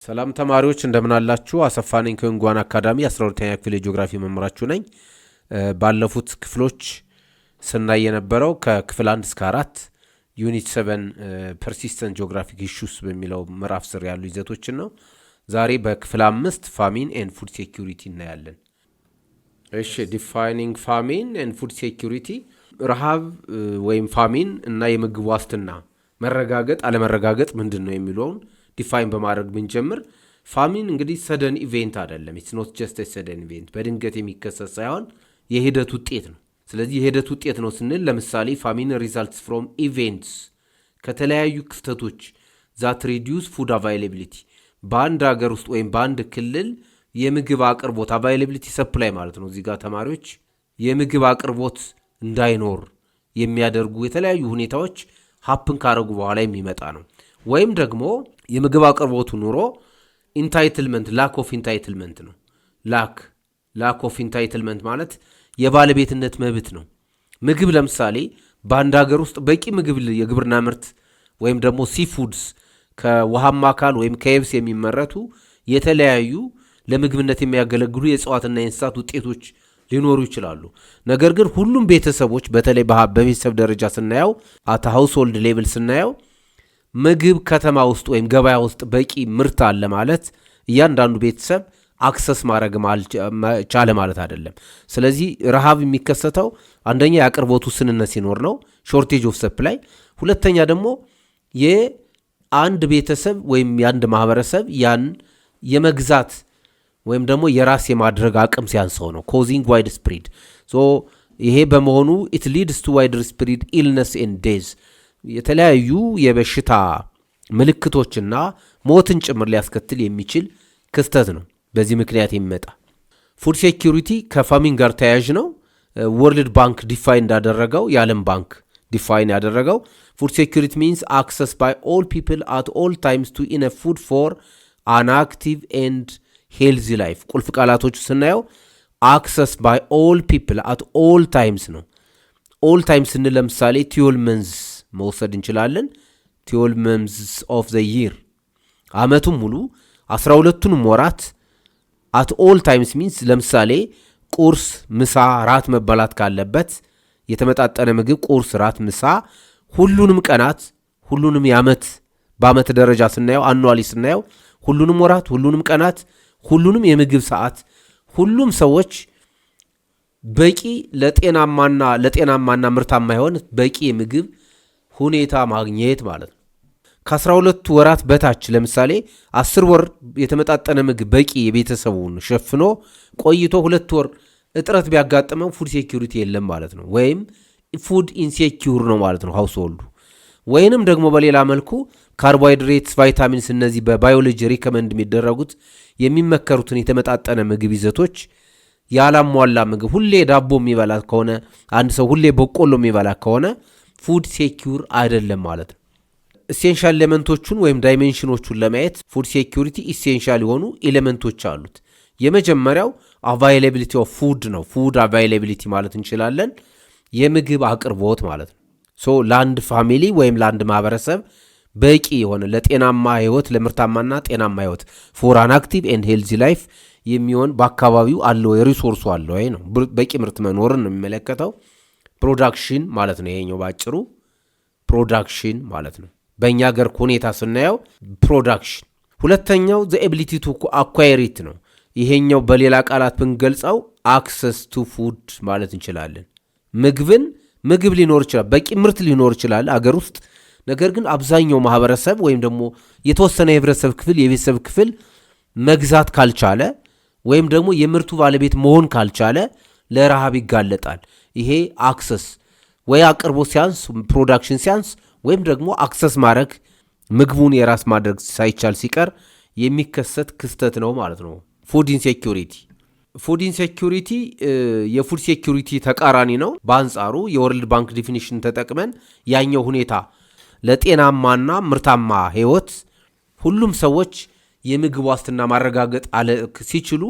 ሰላም ተማሪዎች እንደምን አላችሁ? አሰፋ ነኝ ከእንጓን አካዳሚ 12ኛ ክፍል የጂኦግራፊ መምህራችሁ ነኝ። ባለፉት ክፍሎች ስናይ የነበረው ከክፍል 1 እስከ 4 ዩኒት 7 ፐርሲስተንት ጂኦግራፊክ ኢሹስ በሚለው ምዕራፍ ስር ያሉ ይዘቶችን ነው። ዛሬ በክፍል 5 ፋሚን ኤንድ ፉድ ሴኩሪቲ እናያለን። እሺ፣ ዲፋይኒንግ ፋሚን ኤንድ ፉድ ሴኩሪቲ፣ ረሃብ ወይም ፋሚን እና የምግብ ዋስትና መረጋገጥ አለመረጋገጥ ምንድን ነው የሚለውን ዲፋይን በማድረግ ብንጀምር፣ ፋሚን እንግዲህ ሰደን ኢቬንት አይደለም። ኢትስ ኖት ጀስት ሰደን ኢቬንት፣ በድንገት የሚከሰት ሳይሆን የሂደት ውጤት ነው። ስለዚህ የሂደት ውጤት ነው ስንል ለምሳሌ ፋሚን ሪዛልትስ ፍሮም ኢቬንትስ፣ ከተለያዩ ክስተቶች ዛት ሪዲዩስ ፉድ አቫይላቢሊቲ፣ በአንድ ሀገር ውስጥ ወይም በአንድ ክልል የምግብ አቅርቦት አቫይላቢሊቲ ሰፕላይ ማለት ነው። እዚህ ጋር ተማሪዎች የምግብ አቅርቦት እንዳይኖር የሚያደርጉ የተለያዩ ሁኔታዎች ሀፕን ካረጉ በኋላ የሚመጣ ነው። ወይም ደግሞ የምግብ አቅርቦቱ ኑሮ ኢንታይትልመንት ላክ ኦፍ ኢንታይትልመንት ነው። ላክ ኦፍ ኢንታይትልመንት ማለት የባለቤትነት መብት ነው። ምግብ ለምሳሌ በአንድ ሀገር ውስጥ በቂ ምግብ የግብርና ምርት ወይም ደግሞ ሲፉድስ ከውሃማ አካል ወይም ከየብስ የሚመረቱ የተለያዩ ለምግብነት የሚያገለግሉ የእጽዋትና የእንስሳት ውጤቶች ሊኖሩ ይችላሉ። ነገር ግን ሁሉም ቤተሰቦች በተለይ በቤተሰብ ደረጃ ስናየው አት ሃውስሆልድ ሌቭል ስናየው ምግብ ከተማ ውስጥ ወይም ገበያ ውስጥ በቂ ምርት አለ ማለት እያንዳንዱ ቤተሰብ አክሰስ ማድረግ ቻለ ማለት አይደለም። ስለዚህ ረሃብ የሚከሰተው አንደኛ የአቅርቦቱ ውስንነት ሲኖር ነው፣ ሾርቴጅ ኦፍ ሰፕላይ። ሁለተኛ ደግሞ የአንድ ቤተሰብ ወይም የአንድ ማህበረሰብ ያን የመግዛት ወይም ደግሞ የራስ የማድረግ አቅም ሲያንሰው ነው። ኮዚንግ ዋይድ ስፕሪድ። ይሄ በመሆኑ ኢት ሊድስ ቱ ዋይድ ስፕሪድ ኢልነስ ኤንድ ዴዝ፣ የተለያዩ የበሽታ ምልክቶችና ሞትን ጭምር ሊያስከትል የሚችል ክስተት ነው። በዚህ ምክንያት የሚመጣ ፉድ ሴኪሪቲ ከፋሚን ጋር ተያያዥ ነው። ወርልድ ባንክ ዲፋይን እንዳደረገው፣ የዓለም ባንክ ዲፋይን ያደረገው ፉድ ሴኪሪቲ ሚንስ አክሰስ ባይ ኦል ፒፕል አት ኦል ታይምስ ቱ ኢነፍ ፉድ ፎር አን አክቲቭ ኤንድ ሄልዚ ላይፍ። ቁልፍ ቃላቶቹ ስናየው አክሰስ ባይ ኦል ፒፕል አት ኦል ታይምስ ነው። ኦል ታይምስ ስንል ለምሳሌ 12 መንዝ መውሰድ እንችላለን። 12 መንዝ ኦፍ ዘ ይር፣ አመቱን ሙሉ 12ቱንም ወራት አት ኦል ታይምስ ሚንስ ለምሳሌ ቁርስ፣ ምሳ፣ ራት መበላት ካለበት የተመጣጠነ ምግብ ቁርስ፣ ራት፣ ምሳ ሁሉንም ቀናት ሁሉንም የዓመት በዓመት ደረጃ ስናየው አኑዋሊ ስናየው ሁሉንም ወራት ሁሉንም ቀናት ሁሉንም የምግብ ሰዓት ሁሉም ሰዎች በቂ ለጤናማና ምርታማ የሆነ በቂ የምግብ ሁኔታ ማግኘት ማለት ነው። ከ12 ወራት በታች ለምሳሌ 10 ወር የተመጣጠነ ምግብ በቂ የቤተሰቡን ሸፍኖ ቆይቶ 2 ወር እጥረት ቢያጋጥመው ፉድ ሴኪሪቲ የለም ማለት ነው። ወይም ፉድ ኢንሴኪዩር ነው ማለት ነው ሃውስሆልዱ። ወይንም ደግሞ በሌላ መልኩ ካርቦሃይድሬትስ፣ ቫይታሚንስ፣ እነዚህ በባዮሎጂ ሪከመንድ የሚደረጉት የሚመከሩትን የተመጣጠነ ምግብ ይዘቶች ያላሟላ ምግብ ሁሌ ዳቦ የሚበላ ከሆነ አንድ ሰው ሁሌ በቆሎ የሚበላ ከሆነ ፉድ ሴኪዩር አይደለም ማለት ነው። ኢሴንሻል ኤሌመንቶቹን ወይም ዳይሜንሽኖቹን ለማየት ፉድ ሴኪዩሪቲ ኢሴንሻል የሆኑ ኤሌመንቶች አሉት። የመጀመሪያው አቫይላቢሊቲ ኦፍ ፉድ ነው። ፉድ አቫይላቢሊቲ ማለት እንችላለን የምግብ አቅርቦት ማለት ነው። ለአንድ ፋሚሊ ወይም ለአንድ ማህበረሰብ በቂ የሆነ ለጤናማ ህይወት ለምርታማና ጤናማ ህይወት ፎር አን አክቲቭ ኤንድ ሄልዚ ላይፍ የሚሆን በአካባቢው አለው የሪሶርሱ አለው ነው። በቂ ምርት መኖርን ነው የሚመለከተው። ፕሮዳክሽን ማለት ነው ይሄኛው ባጭሩ ፕሮዳክሽን ማለት ነው። በእኛ ሀገር ሁኔታ ስናየው ፕሮዳክሽን። ሁለተኛው ዘ ኤቢሊቲ ቱ አኳየር ኢት ነው። ይሄኛው በሌላ ቃላት ብንገልጸው አክሰስ ቱ ፉድ ማለት እንችላለን። ምግብ ሊኖር ይችላል፣ በቂ ምርት ሊኖር ይችላል አገር ውስጥ። ነገር ግን አብዛኛው ማህበረሰብ ወይም ደግሞ የተወሰነ የህብረተሰብ ክፍል የቤተሰብ ክፍል መግዛት ካልቻለ ወይም ደግሞ የምርቱ ባለቤት መሆን ካልቻለ ለረሃብ ይጋለጣል። ይሄ አክሰስ ወይ አቅርቦት ሲያንስ ፕሮዳክሽን ሲያንስ ወይም ደግሞ አክሰስ ማድረግ ምግቡን የራስ ማድረግ ሳይቻል ሲቀር የሚከሰት ክስተት ነው ማለት ነው ፉድ ኢንሴኪዩሪቲ። ፉድ ኢንሴኪዩሪቲ የፉድ ሴኪዩሪቲ ተቃራኒ ነው። በአንጻሩ የወርልድ ባንክ ዲፊኒሽን ተጠቅመን ያኛው ሁኔታ ለጤናማና ምርታማ ህይወት ሁሉም ሰዎች የምግብ ዋስትና ማረጋገጥ ሲችሉ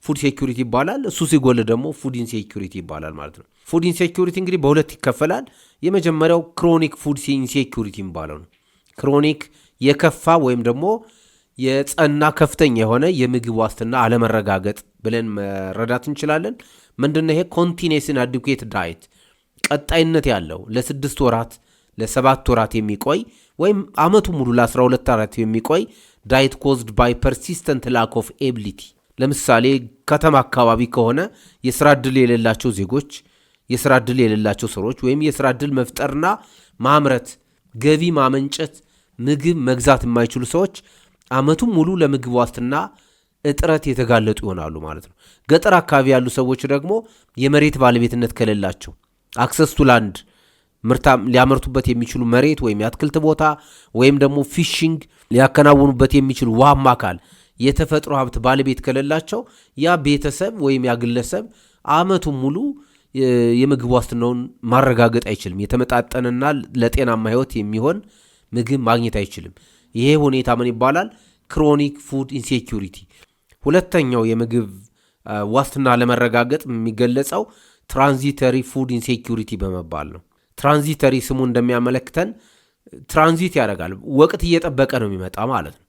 ፉድ ሴኪዩሪቲ ይባላል። እሱ ሲጎል ደግሞ ፉድ ኢንሴኪዩሪቲ ይባላል ማለት ነው። ፉድ ኢንሴኪዩሪቲ እንግዲህ በሁለት ይከፈላል። የመጀመሪያው ክሮኒክ ፉድ ኢንሴኪዩሪቲ የሚባለው ነው። ክሮኒክ የከፋ ወይም ደግሞ የጸና ከፍተኛ የሆነ የምግብ ዋስትና አለመረጋገጥ ብለን መረዳት እንችላለን። ምንድነው ይሄ? ኮንቲኒየስ ኤንድ አዲኩዌት ዳይት፣ ቀጣይነት ያለው ለ6 ወራት ለ7 ወራት የሚቆይ ወይም አመቱ ሙሉ ለ12 ወራት የሚቆይ ዳይት ኮዝድ ባይ ፐርሲስተንት ላክ ኦፍ ኤቢሊቲ። ለምሳሌ ከተማ አካባቢ ከሆነ የስራ ዕድል የሌላቸው ዜጎች፣ የስራ ዕድል የሌላቸው ሰዎች ወይም የስራ ዕድል መፍጠርና ማምረት፣ ገቢ ማመንጨት፣ ምግብ መግዛት የማይችሉ ሰዎች አመቱን ሙሉ ለምግብ ዋስትና እጥረት የተጋለጡ ይሆናሉ ማለት ነው። ገጠር አካባቢ ያሉ ሰዎች ደግሞ የመሬት ባለቤትነት ከሌላቸው አክሰስ ቱ ላንድ ሊያመርቱበት የሚችሉ መሬት ወይም የአትክልት ቦታ ወይም ደግሞ ፊሽንግ ሊያከናውኑበት የሚችሉ ውሃማ አካል የተፈጥሮ ሀብት ባለቤት ከሌላቸው ያ ቤተሰብ ወይም ያ ግለሰብ አመቱን ሙሉ የምግብ ዋስትናውን ማረጋገጥ አይችልም። የተመጣጠንና ለጤናማ ህይወት የሚሆን ምግብ ማግኘት አይችልም። ይሄ ሁኔታ ምን ይባላል? ክሮኒክ ፉድ ኢንሴኪዩሪቲ። ሁለተኛው የምግብ ዋስትና ለመረጋገጥ የሚገለጸው ትራንዚተሪ ፉድ ኢንሴኪዩሪቲ በመባል ነው። ትራንዚተሪ ስሙ እንደሚያመለክተን ትራንዚት ያደርጋል፣ ወቅት እየጠበቀ ነው የሚመጣ ማለት ነው።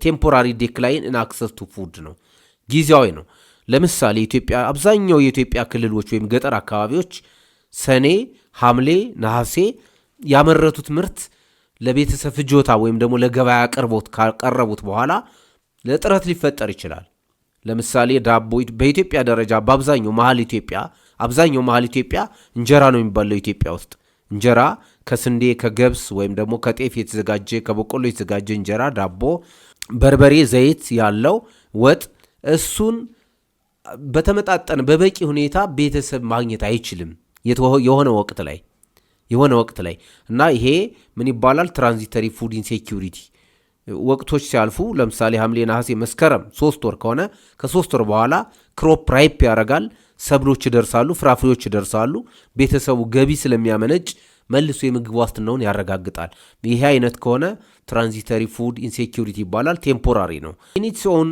ቴምፖራሪ ዴክላይን ኢን አክሰስ ቱ ፉድ ነው፣ ጊዜያዊ ነው። ለምሳሌ አብዛኛው የኢትዮጵያ ክልሎች ወይም ገጠር አካባቢዎች ሰኔ፣ ሐምሌ፣ ነሐሴ ያመረቱት ምርት ለቤተሰብ ፍጆታ ወይም ደግሞ ለገበያ አቅርቦት ካቀረቡት በኋላ ለጥረት ሊፈጠር ይችላል። ለምሳሌ ዳቦ በኢትዮጵያ ደረጃ በአብዛኛው መሀል ኢትዮጵያ እንጀራ ነው የሚባለው። ኢትዮጵያ ውስጥ እንጀራ ከስንዴ ከገብስ ወይም ደግሞ ከጤፍ የተዘጋጀ ከበቆሎ የተዘጋጀ እንጀራ፣ ዳቦ፣ በርበሬ፣ ዘይት ያለው ወጥ፣ እሱን በተመጣጠነ በበቂ ሁኔታ ቤተሰብ ማግኘት አይችልም የሆነ ወቅት ላይ እና ይሄ ምን ይባላል? ትራንዚተሪ ፉድ ኢንሴኪዩሪቲ። ወቅቶች ሲያልፉ ለምሳሌ ሐምሌ፣ ነሐሴ፣ መስከረም 3 ወር ከሆነ ከ3 ወር በኋላ ክሮፕ ራይፕ ያደርጋል፣ ሰብሎች ይደርሳሉ፣ ፍራፍሬዎች ይደርሳሉ። ቤተሰቡ ገቢ ስለሚያመነጭ መልሶ የምግብ ዋስትናውን ያረጋግጣል። ይሄ አይነት ከሆነ ትራንዚተሪ ፉድ ኢንሴኪዩሪቲ ይባላል። ቴምፖራሪ ነው። ኢን ኢትስ ኦን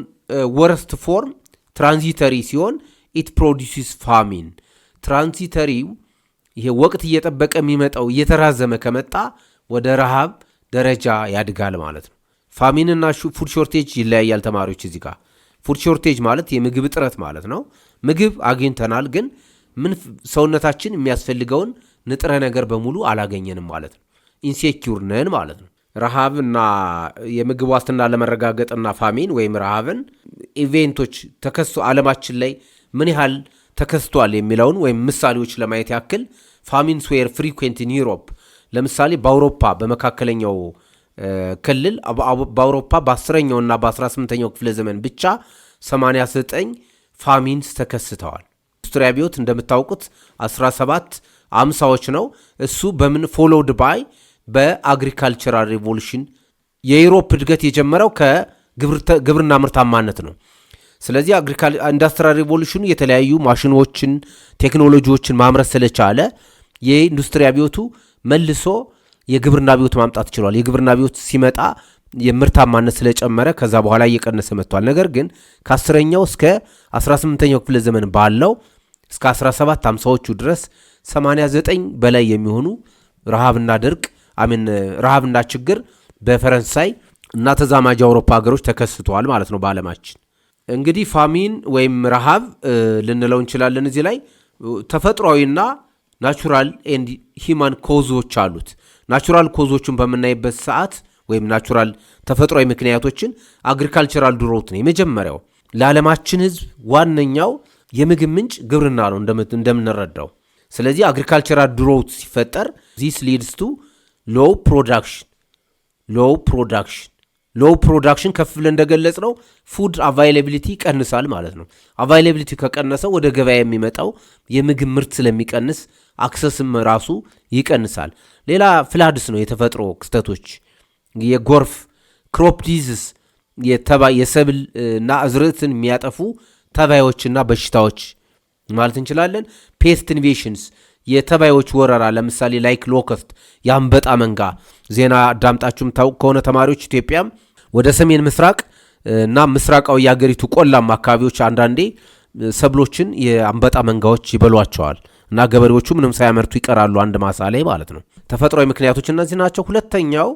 ወረስት ፎርም ትራንዚተሪ ሲሆን ኢት ፕሮዲዩስስ ፋሚን። ትራንዚተሪው ይሄ ወቅት እየጠበቀ የሚመጣው እየተራዘመ ከመጣ ወደ ረሃብ ደረጃ ያድጋል ማለት ነው። ፋሚንና ፉድ ሾርቴጅ ይለያያል ተማሪዎች። እዚህ ጋር ፉድ ሾርቴጅ ማለት የምግብ እጥረት ማለት ነው። ምግብ አግኝተናል፣ ግን ሰውነታችን የሚያስፈልገውን ንጥረ ነገር በሙሉ አላገኘንም ማለት ነው። ኢንሴኪዩር ነን ማለት ነው። ረሃብና የምግብ ዋስትና ለመረጋገጥና ፋሚን ወይም ረሃብን ኢቬንቶች ተከስቶ ዓለማችን ላይ ምን ያህል ተከስቷል የሚለውን ወይም ምሳሌዎች ለማየት ያክል ፋሚንስ ዌር ፍሪኩዌንት ኢን ዩሮፕ። ለምሳሌ በአውሮፓ በመካከለኛው ክልል በአውሮፓ በ10ኛውና በ18ኛው ክፍለ ዘመን ብቻ 89 ፋሚንስ ተከስተዋል። ኢንዱስትሪ አብዮት እንደምታውቁት 1750ዎች ነው። እሱ በምን ፎሎውድ ባይ በአግሪካልቸራል ሪቮሉሽን። የዩሮፕ እድገት የጀመረው ከግብርና ምርታማነት ነው። ስለዚህ ኢንዱስትሪያል ሪቮሉሽኑ የተለያዩ ማሽኖችን፣ ቴክኖሎጂዎችን ማምረት ስለቻለ የኢንዱስትሪ አብዮቱ መልሶ የግብርና አብዮት ማምጣት ችሏል። የግብርና አብዮት ሲመጣ የምርታማነት ስለጨመረ ከዛ በኋላ እየቀነሰ መጥቷል። ነገር ግን ከ10ኛው እስከ 18ኛው ክፍለ ዘመን ባለው እስከ 1750ዎቹ ድረስ 89 በላይ የሚሆኑ ረሃብና ችግር በፈረንሳይ እና ተዛማጅ አውሮፓ ሀገሮች ተከስተዋል ማለት ነው በዓለማችን። እንግዲህ ፋሚን ወይም ረሃብ ልንለው እንችላለን። እዚህ ላይ ተፈጥሯዊና ናቹራል ኤንድ ሂማን ኮዞች አሉት። ናቹራል ኮዞችን በምናይበት ሰዓት ወይም ናቹራል ተፈጥሯዊ ምክንያቶችን አግሪካልቸራል ድሮት ነው የመጀመሪያው። ለዓለማችን ሕዝብ ዋነኛው የምግብ ምንጭ ግብርና ነው እንደምንረዳው። ስለዚህ አግሪካልቸራል ድሮት ሲፈጠር ዚስ ሊድስ ቱ ሎው ፕሮዳክሽን ከፍ ብለን እንደገለጽ ነው ፉድ አቫይላቢሊቲ ይቀንሳል ማለት ነው። አቫይላቢሊቲ ከቀነሰው ወደ ገበያ የሚመጣው የምግብ ምርት ስለሚቀንስ አክሰስም ራሱ ይቀንሳል። ሌላ ፍላድስ ነው የተፈጥሮ ክስተቶች፣ የጎርፍ፣ ክሮፕ ዲዝስ፣ የሰብል እና አዝርዕትን የሚያጠፉ ተባዮችና በሽታዎች ማለት እንችላለን። ፔስት ኢንቬሽንስ፣ የተባዮች ወረራ፣ ለምሳሌ ላይክ ሎከስት፣ የአንበጣ መንጋ። ዜና አዳምጣችሁም ታውቁ ከሆነ ተማሪዎች ኢትዮጵያም ወደ ሰሜን ምስራቅ እና ምስራቃዊ የአገሪቱ ቆላማ አካባቢዎች አንዳንዴ ሰብሎችን የአንበጣ መንጋዎች ይበሏቸዋል እና ገበሬዎቹ ምንም ሳያመርቱ ይቀራሉ አንድ ማሳ ላይ ማለት ነው። ተፈጥሯዊ ምክንያቶች እነዚህ ናቸው። ሁለተኛው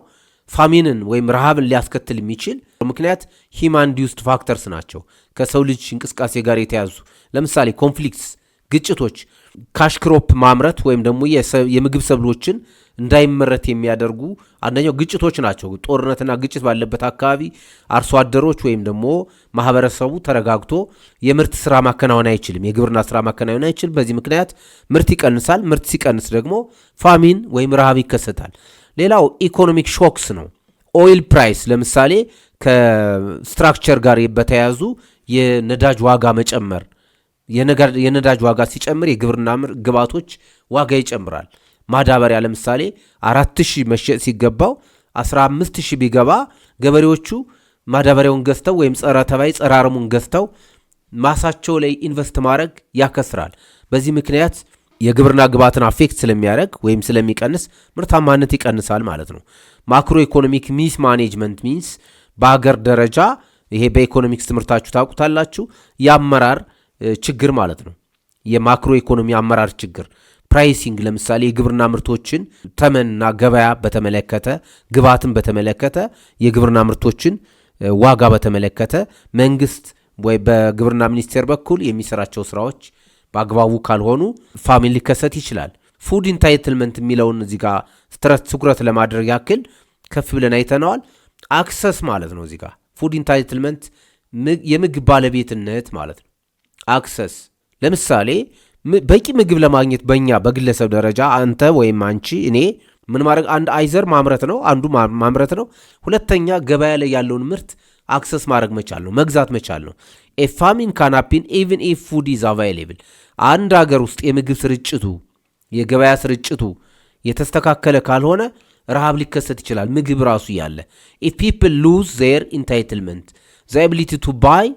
ፋሚንን ወይም ረሃብን ሊያስከትል የሚችል ምክንያት ሂማን ኢንዲዩስድ ፋክተርስ ናቸው። ከሰው ልጅ እንቅስቃሴ ጋር የተያዙ ለምሳሌ ኮንፍሊክትስ፣ ግጭቶች፣ ካሽክሮፕ ማምረት ወይም ደግሞ የምግብ ሰብሎችን እንዳይመረት የሚያደርጉ አንደኛው ግጭቶች ናቸው። ጦርነትና ግጭት ባለበት አካባቢ አርሶ አደሮች ወይም ደግሞ ማህበረሰቡ ተረጋግቶ የምርት ስራ ማከናወን አይችልም፣ የግብርና ስራ ማከናወን አይችልም። በዚህ ምክንያት ምርት ይቀንሳል። ምርት ሲቀንስ ደግሞ ፋሚን ወይም ረሃብ ይከሰታል። ሌላው ኢኮኖሚክ ሾክስ ነው። ኦይል ፕራይስ ለምሳሌ ከስትራክቸር ጋር በተያያዙ የነዳጅ ዋጋ መጨመር፣ የነዳጅ ዋጋ ሲጨምር የግብርና ግብዓቶች ዋጋ ይጨምራል። ማዳበሪያ ለምሳሌ 4000 መሸጥ ሲገባው 15000 ቢገባ ገበሬዎቹ ማዳበሪያውን ገዝተው ወይም ጸረ ተባይ ጸረ አረሙን ገዝተው ማሳቸው ላይ ኢንቨስት ማድረግ ያከስራል። በዚህ ምክንያት የግብርና ግብዓትን አፌክት ስለሚያደርግ ወይም ስለሚቀንስ ምርታማነት ይቀንሳል ማለት ነው። ማክሮ ኢኮኖሚክ ሚስ ማኔጅመንት ሚንስ በሀገር ደረጃ ይሄ በኢኮኖሚክስ ትምህርታችሁ ታውቁታላችሁ የአመራር ችግር ማለት ነው። የማክሮ ኢኮኖሚ አመራር ችግር ፕራይሲንግ ለምሳሌ የግብርና ምርቶችን ተመንና ገበያ በተመለከተ ግብዓትን በተመለከተ የግብርና ምርቶችን ዋጋ በተመለከተ መንግስት ወይ በግብርና ሚኒስቴር በኩል የሚሰራቸው ስራዎች በአግባቡ ካልሆኑ ፋሚን ሊከሰት ይችላል። ፉድ ኢንታይትልመንት የሚለውን እዚህ ጋር ትኩረት ለማድረግ ያክል ከፍ ብለን አይተነዋል። አክሰስ ማለት ነው። እዚህ ጋር ፉድ ኢንታይትልመንት የምግብ ባለቤትነት ማለት ነው። አክሰስ ለምሳሌ በቂ ምግብ ለማግኘት በእኛ በግለሰብ ደረጃ አንተ ወይም አንቺ እኔ ምን ማድረግ አንድ አይዘር ማምረት ነው፣ አንዱ ማምረት ነው። ሁለተኛ ገበያ ላይ ያለውን ምርት አክሰስ ማድረግ መቻል ነው፣ መግዛት መቻል ነው። ኤ ፋሚን ካን ሃፕን ኢቭን ኢፍ ፉድ ኢዝ አቫይሌብል። አንድ ሀገር ውስጥ የምግብ ስርጭቱ የገበያ ስርጭቱ የተስተካከለ ካልሆነ ረሃብ ሊከሰት ይችላል። ምግብ ራሱ ያለ ኢፍ ፒፕል ሉዝ ዜር ኢንታይትልመንት ዘ አቢሊቲ ቱ ባይ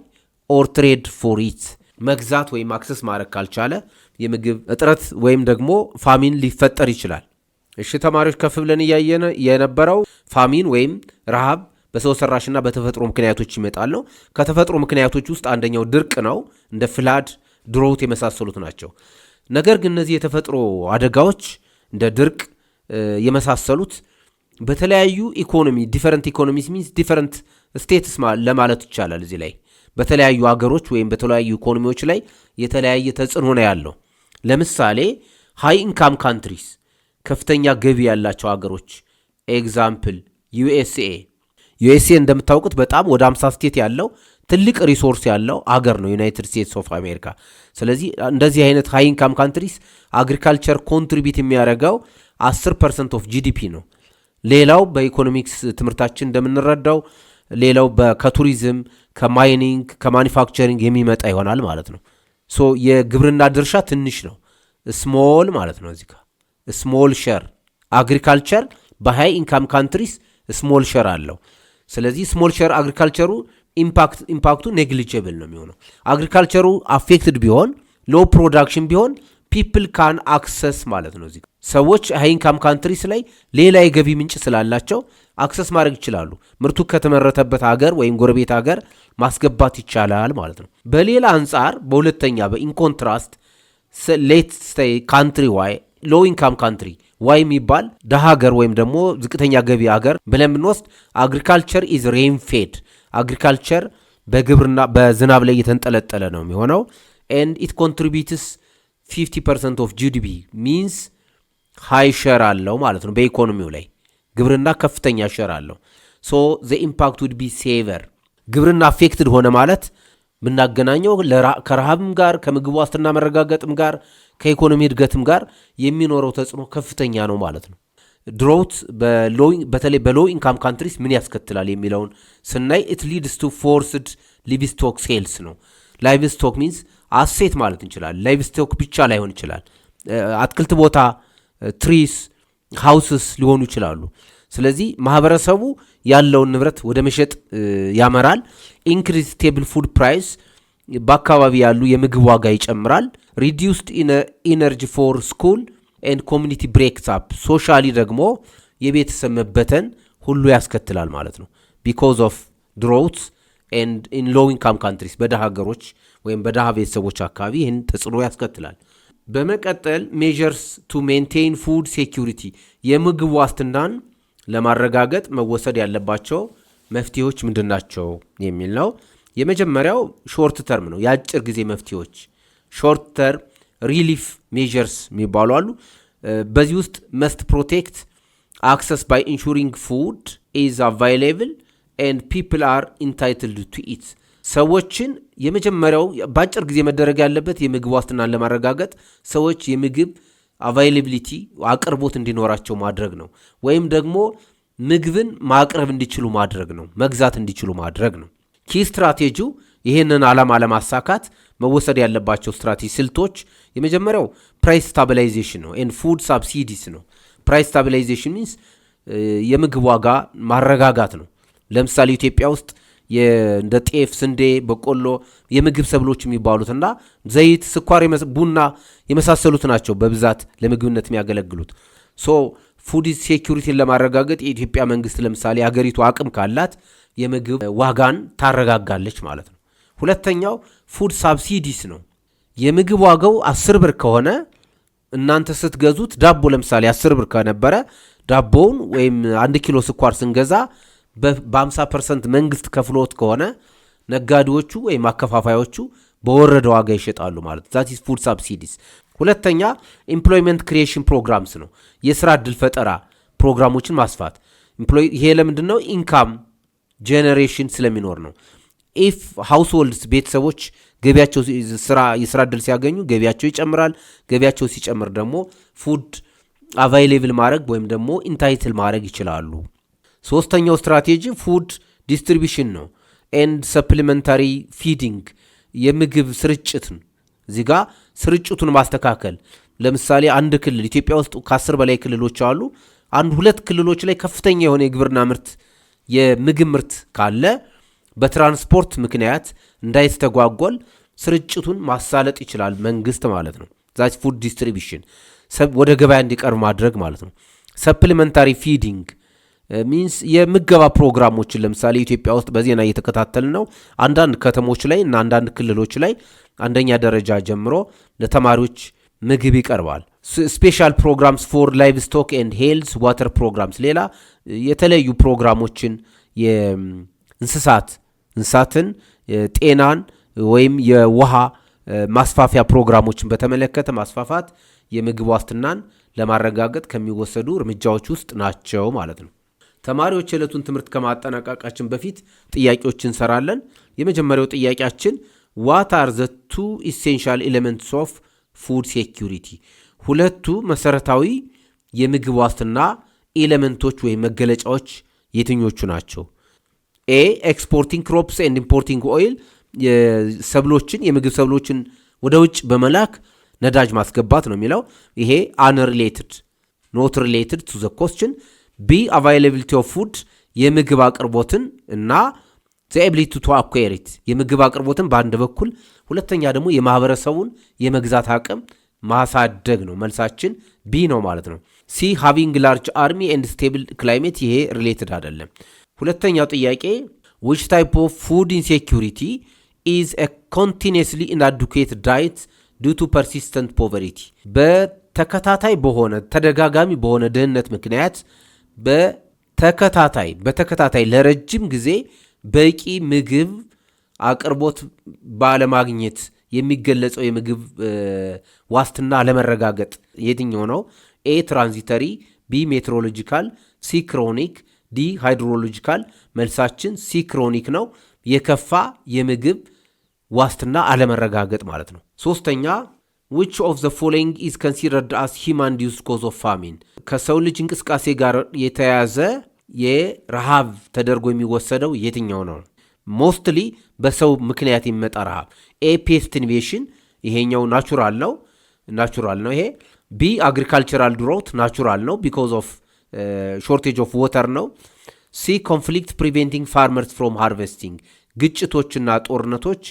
ኦር ትሬድ ፎር ኢት መግዛት ወይም አክሰስ ማድረግ ካልቻለ የምግብ እጥረት ወይም ደግሞ ፋሚን ሊፈጠር ይችላል። እሺ ተማሪዎች ከፍ ብለን እያየን የነበረው ፋሚን ወይም ረሃብ በሰው ሰራሽና በተፈጥሮ ምክንያቶች ይመጣል ነው። ከተፈጥሮ ምክንያቶች ውስጥ አንደኛው ድርቅ ነው። እንደ ፍላድ፣ ድሮውት የመሳሰሉት ናቸው። ነገር ግን እነዚህ የተፈጥሮ አደጋዎች እንደ ድርቅ የመሳሰሉት በተለያዩ ኢኮኖሚ ዲፈረንት ኢኮኖሚስ ሚንስ ዲፈረንት ስቴትስ ለማለት ይቻላል። እዚህ ላይ በተለያዩ አገሮች ወይም በተለያዩ ኢኮኖሚዎች ላይ የተለያየ ተጽዕኖ ነው ያለው። ለምሳሌ ሃይ ኢንካም ካንትሪስ ከፍተኛ ገቢ ያላቸው አገሮች ኤግዛምፕል ዩኤስኤ እንደምታውቁት በጣም ወደ 50 ስቴት ያለው ትልቅ ሪሶርስ ያለው አገር ነው ዩናይትድ ስቴትስ ኦፍ አሜሪካ። ስለዚህ እንደዚህ አይነት ሃይ ኢንካም ካንትሪስ አግሪካልቸር ኮንትሪቢዩት የሚያደርገው 10% ኦፍ ጂዲፒ ነው። ሌላው በኢኮኖሚክስ ትምህርታችን እንደምንረዳው ሌላው ከቱሪዝም ከማይኒንግ ከማኒፋክቸሪንግ የሚመጣ ይሆናል ማለት ነው። ሶ የግብርና ድርሻ ትንሽ ነው፣ ስሞል ማለት ነው። እዚህ ጋር ስሞል ሸር አግሪካልቸር በሃይ ኢንካም ካንትሪስ ስሞል ሸር አለው። ስለዚህ ስሞል ሸር አግሪካልቸሩ ኢምፓክቱ ኔግሊጀብል ነው የሚሆነው። አግሪካልቸሩ አፌክትድ ቢሆን ሎ ፕሮዳክሽን ቢሆን ፒፕል ካን አክሰስ ማለት ነው። እዚህ ሰዎች ሃይ ኢንካም ካንትሪስ ላይ ሌላ የገቢ ምንጭ ስላላቸው አክሰስ ማድረግ ይችላሉ። ምርቱ ከተመረተበት ሀገር ወይም ጎረቤት ሀገር ማስገባት ይቻላል ማለት ነው። በሌላ አንጻር በሁለተኛ በኢንኮንትራስት ሌት ስቴይ ካንትሪ ዋይ ሎ ኢንካም ካንትሪ ዋይ የሚባል ደሃ ሀገር ወይም ደግሞ ዝቅተኛ ገቢ ሀገር ብለን ብንወስድ አግሪካልቸር ኢዝ ሬን ፌድ አግሪካልቸር በግብርና በዝናብ ላይ የተንጠለጠለ ነው የሚሆነው ኤንድ ኢት ኮንትሪቢዩትስ 50% ኦፍ ጂዲፒ ሚንስ ሃይ ሸር አለው ማለት ነው። በኢኮኖሚው ላይ ግብርና ከፍተኛ ሸር አለው። ሶ ዘ ኢምፓክት ውድ ቢ ሴቨር። ግብርና አፌክትድ ሆነ ማለት ምናገናኘው ከረሃብም ጋር ከምግብ ዋስትና መረጋገጥም ጋር ከኢኮኖሚ እድገትም ጋር የሚኖረው ተጽዕኖ ከፍተኛ ነው ማለት ነው። ድሮውት በተለይ በሎ ኢንካም ካንትሪስ ምን ያስከትላል የሚለውን ስናይ ኢት ሊድስ ቱ ፎርስድ ሊቭስቶክ ሴልስ ነው። ላይቭስቶክ ሚንስ አሴት ማለት እንችላለን። ላይቭስቶክ ብቻ ላይሆን ይችላል። አትክልት ቦታ፣ ትሪስ፣ ሃውስስ ሊሆኑ ይችላሉ። ስለዚህ ማህበረሰቡ ያለውን ንብረት ወደ መሸጥ ያመራል። ኢንክሪዝ ስቴብል ፉድ ፕራይስ በአካባቢ ያሉ የምግብ ዋጋ ይጨምራል። ሪዲዩስድ ኢነርጂ ፎር ስኩል ኤንድ ኮሚኒቲ ብሬክስ አፕ ሶሻሊ ደግሞ የቤተሰብ መበተን ሁሉ ያስከትላል ማለት ነው። ቢኮዝ ኦፍ ድሮውትስ ኤንድ ኢን ሎው ኢንካም ካንትሪስ በደሃ ሀገሮች ወይም በደሃ ቤተሰቦች አካባቢ ይህን ተጽዕኖ ያስከትላል። በመቀጠል ሜዠርስ ቱ ሜንቴን ፉድ ሴኪሪቲ የምግብ ዋስትናን ለማረጋገጥ መወሰድ ያለባቸው መፍትሄዎች ምንድናቸው የሚል ነው። የመጀመሪያው ሾርት ተርም ነው፣ የአጭር ጊዜ መፍትሄዎች ሾርት ተርም ሪሊፍ ሜዠርስ የሚባሉ አሉ። በዚህ ውስጥ መስት ፕሮቴክት አክሰስ ባይ ኢንሹሪንግ ፉድ ኢዝ አቫይሌብል ኤንድ ፒፕል አር ኢንታይትልድ ቱ ኢት። ሰዎችን የመጀመሪያው በአጭር ጊዜ መደረግ ያለበት የምግብ ዋስትናን ለማረጋገጥ ሰዎች የምግብ አቫይላቢሊቲ አቅርቦት እንዲኖራቸው ማድረግ ነው። ወይም ደግሞ ምግብን ማቅረብ እንዲችሉ ማድረግ ነው፣ መግዛት እንዲችሉ ማድረግ ነው። ኪ ስትራቴጂው ይህንን ዓላማ ለማሳካት መወሰድ ያለባቸው ስትራቴጂ ስልቶች የመጀመሪያው ፕራይስ ስታቢላይዜሽን ነው ኤንድ ፉድ ሳብሲዲስ ነው። ፕራይስ ስታቢላይዜሽን ሚንስ የምግብ ዋጋ ማረጋጋት ነው። ለምሳሌ ኢትዮጵያ ውስጥ እንደ ጤፍ፣ ስንዴ፣ በቆሎ የምግብ ሰብሎች የሚባሉትና ዘይት፣ ስኳር፣ ቡና የመሳሰሉት ናቸው በብዛት ለምግብነት የሚያገለግሉት። ሶ ፉድ ሴኩሪቲን ለማረጋገጥ የኢትዮጵያ መንግስት ለምሳሌ ሀገሪቱ አቅም ካላት የምግብ ዋጋን ታረጋጋለች ማለት ነው። ሁለተኛው ፉድ ሳብሲዲስ ነው። የምግብ ዋጋው 10 ብር ከሆነ እናንተ ስትገዙት ዳቦ ለምሳሌ 10 ብር ከነበረ ዳቦውን ወይም 1 ኪሎ ስኳር ስንገዛ በ50% መንግስት ከፍሎት ከሆነ ነጋዴዎቹ ወይም አከፋፋዮቹ በወረደ ዋጋ ይሸጣሉ ማለት ዛት ኢዝ ፉድ ሳብሲዲስ። ሁለተኛ ኤምፕሎይመንት ክሪኤሽን ፕሮግራምስ ነው፣ የስራ ዕድል ፈጠራ ፕሮግራሞችን ማስፋት። ይሄ ለምንድን ነው? ኢንካም ጄኔሬሽን ስለሚኖር ነው። ኢፍ ሃውስሆልድስ ቤተሰቦች ገቢያቸው የስራ ዕድል ሲያገኙ ገቢያቸው ይጨምራል። ገቢያቸው ሲጨምር ደግሞ ፉድ አቫይሌብል ማድረግ ወይም ደግሞ ኢንታይትል ማድረግ ይችላሉ። ሶስተኛው ስትራቴጂ ፉድ ዲስትሪቢሽን ነው ኤንድ ሰፕሊመንታሪ ፊዲንግ፣ የምግብ ስርጭትን እዚህ ጋር ስርጭቱን ማስተካከል። ለምሳሌ አንድ ክልል ኢትዮጵያ ውስጥ ከ10 በላይ ክልሎች አሉ። አንድ 2 ክልሎች ላይ ከፍተኛ የሆነ የግብርና ምርት የምግብ ምርት ካለ በትራንስፖርት ምክንያት እንዳይስተጓጎል ስርጭቱን ማሳለጥ ይችላል መንግስት ማለት ነው። ዛት ፉድ ዲስትሪቢሽን ወደ ገበያ እንዲቀርብ ማድረግ ማለት ነው። ሰፕሊመንታሪ ፊዲንግ ሚንስ የምገባ ፕሮግራሞችን ለምሳሌ ኢትዮጵያ ውስጥ በዜና እየተከታተል ነው። አንዳንድ ከተሞች ላይ እና አንዳንድ ክልሎች ላይ አንደኛ ደረጃ ጀምሮ ለተማሪዎች ምግብ ይቀርባል። ስፔሻል ፕሮግራምስ ፎር ላይቭ ስቶክ ኤንድ ሄልዝ ዋተር ፕሮግራምስ፣ ሌላ የተለያዩ ፕሮግራሞችን እንስሳትን ጤናን ወይም የውሃ ማስፋፊያ ፕሮግራሞችን በተመለከተ ማስፋፋት የምግብ ዋስትናን ለማረጋገጥ ከሚወሰዱ እርምጃዎች ውስጥ ናቸው ማለት ነው። ተማሪዎች የዕለቱን ትምህርት ከማጠናቀቃችን በፊት ጥያቄዎች እንሰራለን። የመጀመሪያው ጥያቄያችን ዋት አር ዘ ቱ ኢሴንሻል ኤሌመንትስ ኦፍ ፉድ ሴኩሪቲ፣ ሁለቱ መሰረታዊ የምግብ ዋስትና ኤሌመንቶች ወይም መገለጫዎች የትኞቹ ናቸው? ኤ ኤክስፖርቲንግ ክሮፕስ ኤንድ ኢምፖርቲንግ ኦይል፣ የምግብ ሰብሎችን ወደ ውጭ በመላክ ነዳጅ ማስገባት ነው የሚለው። ይሄ አንሪሌትድ ኖት ሪሌትድ ቱ ዘ ኮስችን። ቢ አቫይላቢሊቲ ኦፍ ፉድ፣ የምግብ አቅርቦትን እና ዘ ኤቢሊቲ ቱ አኳየር ኢት፣ የምግብ አቅርቦትን በአንድ በኩል፣ ሁለተኛ ደግሞ የማህበረሰቡን የመግዛት አቅም ማሳደግ ነው። መልሳችን ቢ ነው ማለት ነው። ሲ ሃቪንግ ላርጅ አርሚ ኤንድ ስቴብል ክላይሜት፣ ይሄ ሪሌትድ አይደለም። ሁለተኛው ጥያቄ ዊች ታይፕ ኦፍ ፉድ ኢንሴኩሪቲ ኢዝ ኤ ኮንቲኒየስሊ ኢንአዲኩዌት ዳይት ዱ ቱ ፐርሲስተንት ፖቨሪቲ፣ ተደጋጋሚ በሆነ ድህነት ምክንያት በተከታታይ ለረጅም ጊዜ በቂ ምግብ አቅርቦት ባለማግኘት የሚገለጸው የምግብ ዋስትና ለመረጋገጥ የትኛው ነው? ኤ ትራንዚተሪ፣ ቢ ሜትሮሎጂካል፣ ሲ ክሮኒክ፣ ዲ ሃይድሮሎጂካል። መልሳችን ሲ ክሮኒክ ነው፣ የከፋ የምግብ ዋስትና አለመረጋገጥ ማለት ነው። ሶስተኛ which of the following is considered as human-induced cause of famine፣ ከሰው ልጅ እንቅስቃሴ ጋር የተያያዘ የረሃብ ተደርጎ የሚወሰደው የትኛው ነው? ሞስትሊ በሰው ምክንያት የሚመጣ ረሃብ። ኤ ፔስት ኢንቬሽን፣ ይሄኛው ናቹራል ነው ይሄ። ቢ አግሪካልቸራል ድሮት፣ ናቹራል ነው ቢኮዝ ኦፍ ሾርቴጅ ኦፍ ወተር ነው። ሲ ኮንፍሊክት ፕሪቬንቲንግ ፋርመርስ ፍሮም ሃርቨስቲንግ፣ ግጭቶችና ጦርነቶች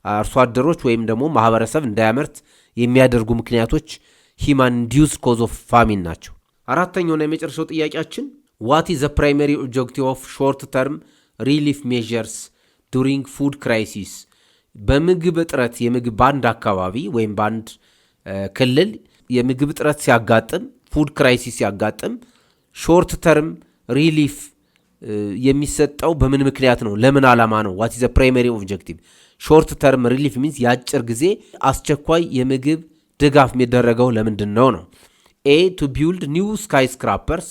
አርሶ አደሮች ወይም ደግሞ ማህበረሰብ እንዳያመርት የሚያደርጉ ምክንያቶች ሂማን ኢንዲዩስድ ኮዝ ኦፍ ፋሚን ናቸው። አራተኛውና የመጨረሻው ጥያቄያችን ዋት ኢዝ ዘ ፕራይመሪ ኦብጀክቲቭ ኦፍ ሾርት ተርም ሪሊፍ ሜዠርስ ዱሪንግ ፉድ ክራይሲስ፣ በምግብ እጥረት በአንድ አካባቢ ወይም በአንድ ክልል የምግብ እጥረት ሲያጋጥም፣ ፉድ ክራይሲስ ሲያጋጥም ሾርት ተርም ሪሊፍ የሚሰጠው በምን ምክንያት ነው? ለምን ዓላማ ነው? ዋት ኢዝ ዘ ፕራይመሪ ኦብጀክቲቭ? ሾርት ተርም ሪሊፍ ሚንስ የአጭር ጊዜ አስቸኳይ የምግብ ድጋፍ የሚደረገው ለምንድን ነው? ኤ ቱ ቢልድ ኒው ስካይ ስክራፐርስ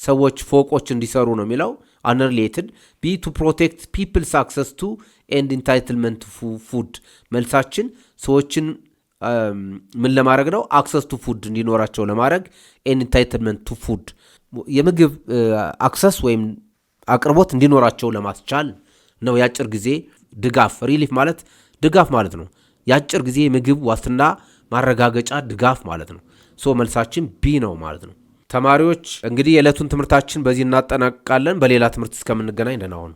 ሰዎች ፎቆች እንዲሰሩ ነው የሚለው አንሪሌትድ። ቢ ቱ ፕሮቴክት ፒፕልስ አክሰስ ቱ ኤንድ ኢንታይትልመንት ፉድ መልሳችን ሰዎችን ምን ለማድረግ ነው? አክሰስ ቱ ፉድ እንዲኖራቸው ለማድረግ ኤንድ ኢንታይትልመንት ቱ ፉድ የምግብ አክሰስ ወይም አቅርቦት እንዲኖራቸው ለማስቻል ነው። የአጭር ጊዜ ድጋፍ ሪሊፍ ማለት ድጋፍ ማለት ነው። የአጭር ጊዜ ምግብ ዋስትና ማረጋገጫ ድጋፍ ማለት ነው። ሶ መልሳችን ቢ ነው ማለት ነው። ተማሪዎች እንግዲህ የዕለቱን ትምህርታችን በዚህ እናጠናቅቃለን። በሌላ ትምህርት እስከምንገናኝ ደህና ሁኑ።